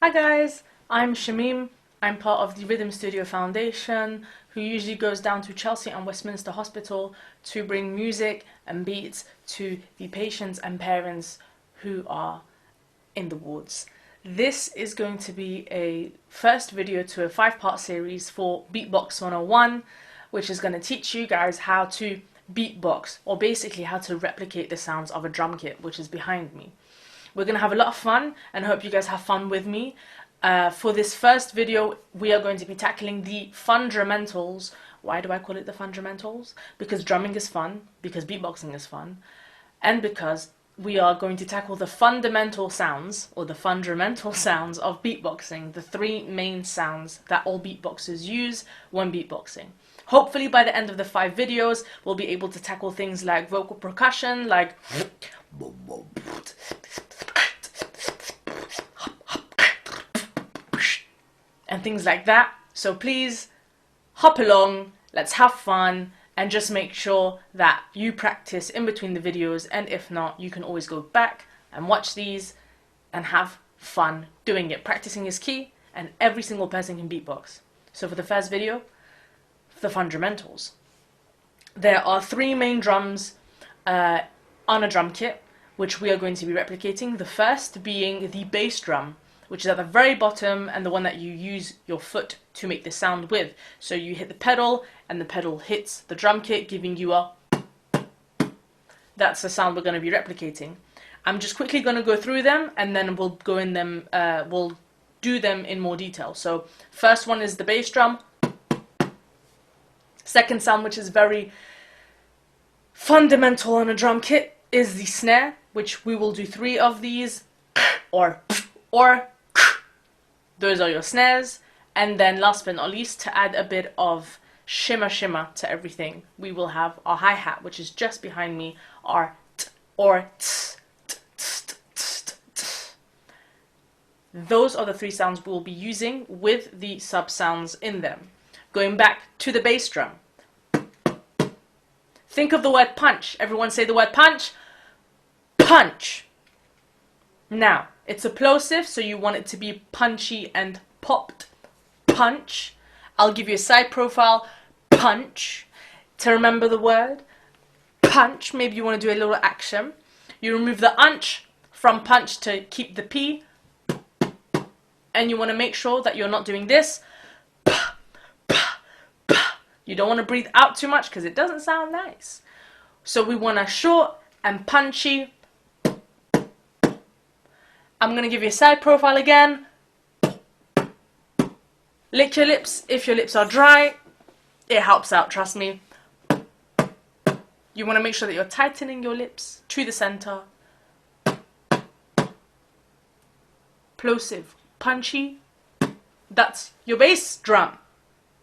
Hi guys, I'm Shamim. I'm part of the Rhythm Studio Foundation, who usually goes down to Chelsea and Westminster Hospital to bring music and beats to the patients and parents who are in the wards. This is going to be a first video to a 5-part series for Beatbox 101, which is going to teach you guys how to beatbox, or basically how to replicate the sounds of a drum kit, which is behind me. We're going to have a lot of fun and hope you guys have fun with me. For this first video, we are going to be tackling the Fundrumentals. Why do I call it the Fundrumentals? Because drumming is fun, because beatboxing is fun, and because we are going to tackle the fundamental sounds, or the fundamental sounds of beatboxing, the 3 main sounds that all beatboxers use when beatboxing. Hopefully by the end of the 5 videos, we'll be able to tackle things like vocal percussion, like and things like that. So please hop along, let's have fun, and just make sure that you practice in between the videos, and if not, you can always go back and watch these and have fun doing it. Practicing is key, and every single person can beatbox. So for the first video, the Fundrumentals. There are 3 main drums on a drum kit, which we are going to be replicating. The first being the bass drum, which is at the very bottom and the one that you use your foot to make the sound with. So you hit the pedal and the pedal hits the drum kit, giving you a... That's the sound we're going to be replicating. I'm just quickly going to go through them and then we'll go in them, we'll do them in more detail. So first one is the bass drum. Second sound, which is very fundamental on a drum kit, is the snare, which we will do 3 of these, or those are your snares. And then last but not least, to add a bit of shimmer to everything, we will have our hi-hat, which is just behind me, our t or t. Those are the 3 sounds we will be using with the sub sounds in them. Going back to the bass drum. Think of the word punch. Everyone say the word punch. Punch. Now, it's a plosive, so you want it to be punchy and popped. Punch. I'll give you a side profile. Punch. To remember the word. Punch. Maybe you want to do a little action. You remove the unch from punch to keep the P. And you want to make sure that you're not doing this. You don't want to breathe out too much because it doesn't sound nice. So we want a short and punchy. I'm going to give you a side profile again. Lick your lips if your lips are dry. It helps out, trust me. You want to make sure that you're tightening your lips to the center. Plosive, punchy. That's your bass drum.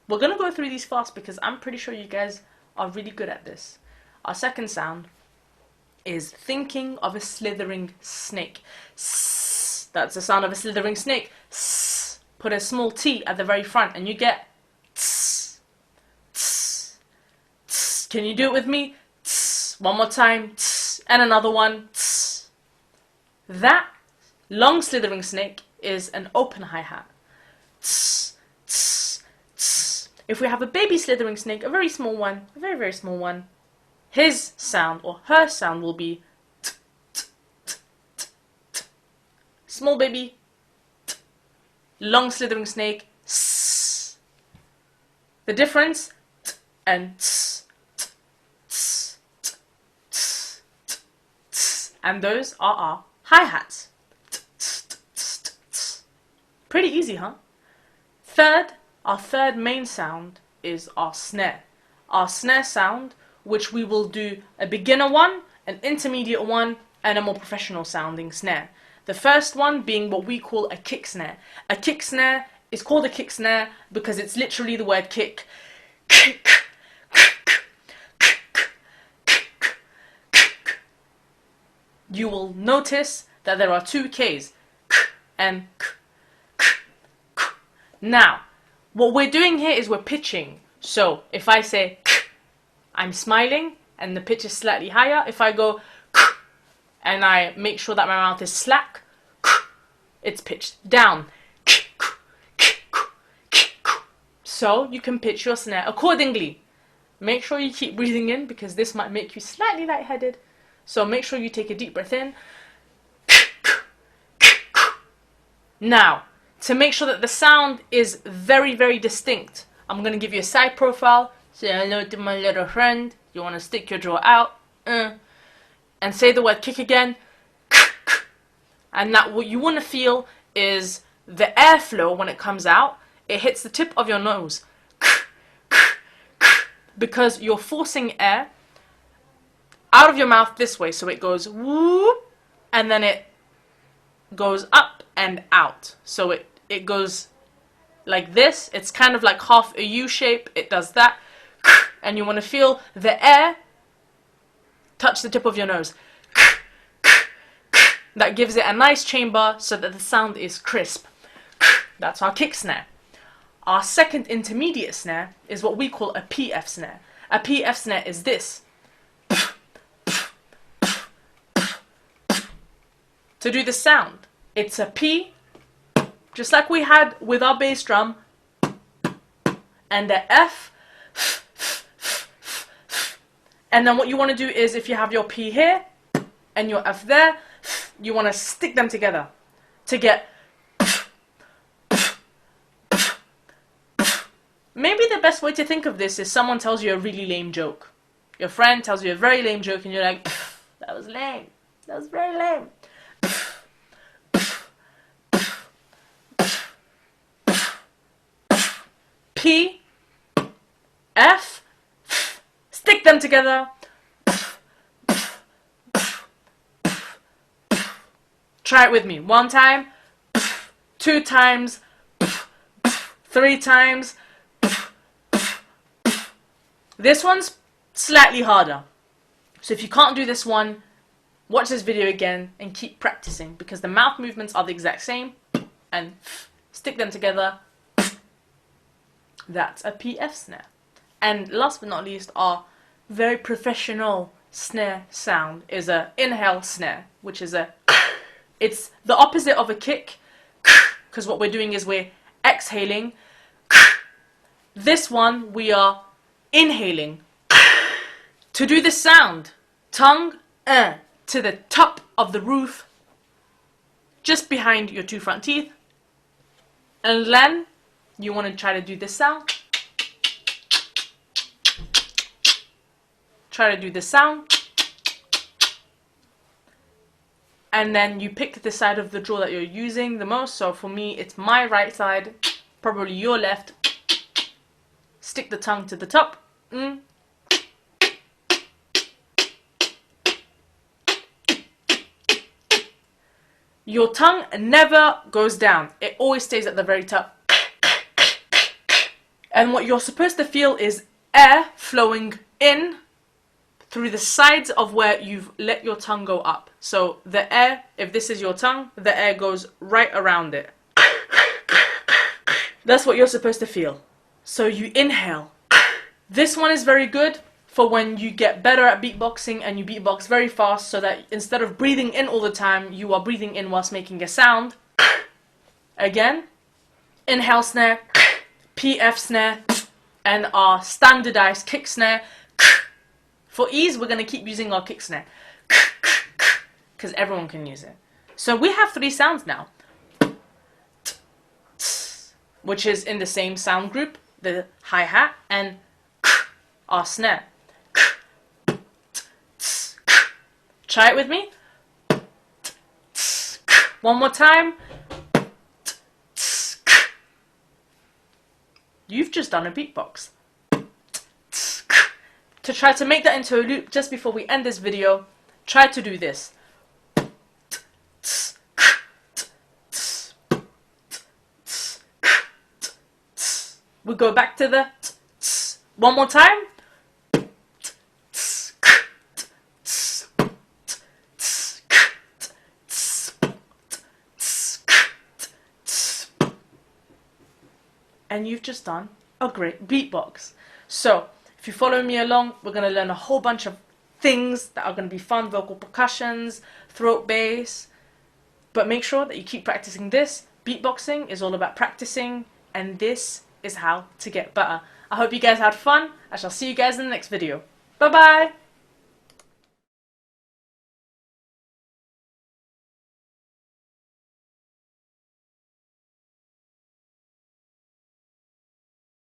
We're going to go through these fast because I'm pretty sure you guys are really good at this. Our second sound is thinking of a slithering snake. Sss, that's the sound of a slithering snake. Sss, put a small T at the very front and you get tss, tss, tss. Can you do it with me? Tss. One more time. Tss. And another one. Tss. That long slithering snake is an open hi-hat. Tss, tss, tss. If we have a baby slithering snake, a very small one, a very small one, his sound or her sound will be t, t, t, t, t. Small baby, t. Long slithering snake, s. The difference, t and ts, t, ts, t, ts, t, ts. And those are our hi-hats. Pretty easy, huh? Our third main sound is our snare. Our snare sound, which we will do a beginner one, an intermediate one, and a more professional sounding snare. The first one being what we call a kick snare. A kick snare is called a kick snare because it's literally the word kick. Kick, kick, kick, kick, kick. You will notice that there are 2 Ks, k and k, k, k. Now, what we're doing here is we're pitching. So if I say k, I'm smiling and the pitch is slightly higher. If I go k and I make sure that my mouth is slack, k, it's pitched down. So you can pitch your snare accordingly. Make sure you keep breathing in because this might make you slightly lightheaded. So make sure you take a deep breath in. Now, to make sure that the sound is very, very distinct, I'm going to give you a side profile. Say hello to my little friend. You want to stick your jaw out. And say the word kick again. And that what you want to feel is the airflow when it comes out. It hits the tip of your nose. Because you're forcing air out of your mouth this way. So it goes whoop. And then it goes up and out. So it goes like this. It's kind of like half a U shape. It does that. And you want to feel the air touch the tip of your nose. That gives it a nice chamber so that the sound is crisp. That's our kick snare. Our second intermediate snare is what we call a PF snare. A PF snare is this. To do the sound, it's a P, just like we had with our bass drum, and a F. And then what you want to do is, if you have your P here and your F there, you want to stick them together to get. Maybe the best way to think of this is someone tells you a really lame joke. Your friend tells you a very lame joke and you're like, that was lame. That was very lame. P, F, stick them together. Try it with me. 1 time, 2 times, 3 times. This one's slightly harder. So if you can't do this one, watch this video again and keep practicing because the mouth movements are the exact same. And stick them together. That's a PF snare. And last but not least, our very professional snare sound is a inhale snare, which is it's the opposite of a kick, because what we're doing is we're exhaling. This one we are inhaling. To do this sound, tongue to the top of the roof, just behind your 2 front teeth, and then you want to try to do this sound. Try to do this sound. And then you pick the side of the jaw that you're using the most. So for me, it's my right side, probably your left. Stick the tongue to the top. Your tongue never goes down. It always stays at the very top. And what you're supposed to feel is air flowing in through the sides of where you've let your tongue go up. So the air, if this is your tongue, the air goes right around it. That's what you're supposed to feel. So you inhale. This one is very good for when you get better at beatboxing and you beatbox very fast, so that instead of breathing in all the time, you are breathing in whilst making a sound. Again, inhale snare, PF snare, and our standardized kick snare. For ease, we're going to keep using our kick snare, because everyone can use it. So we have 3 sounds now, which is in the same sound group, the hi-hat, and our snare. Try it with me. 1 more time. You've just done a beatbox. To try to make that into a loop just before we end this video, try to do this. We go back to the 1 more time. And you've just done a great beatbox. So, if you follow me along, we're going to learn a whole bunch of things that are going to be fun, vocal percussions, throat bass. But make sure that you keep practicing this. Beatboxing is all about practicing, and this is how to get better. I hope you guys had fun. I shall see you guys in the next video. Bye bye!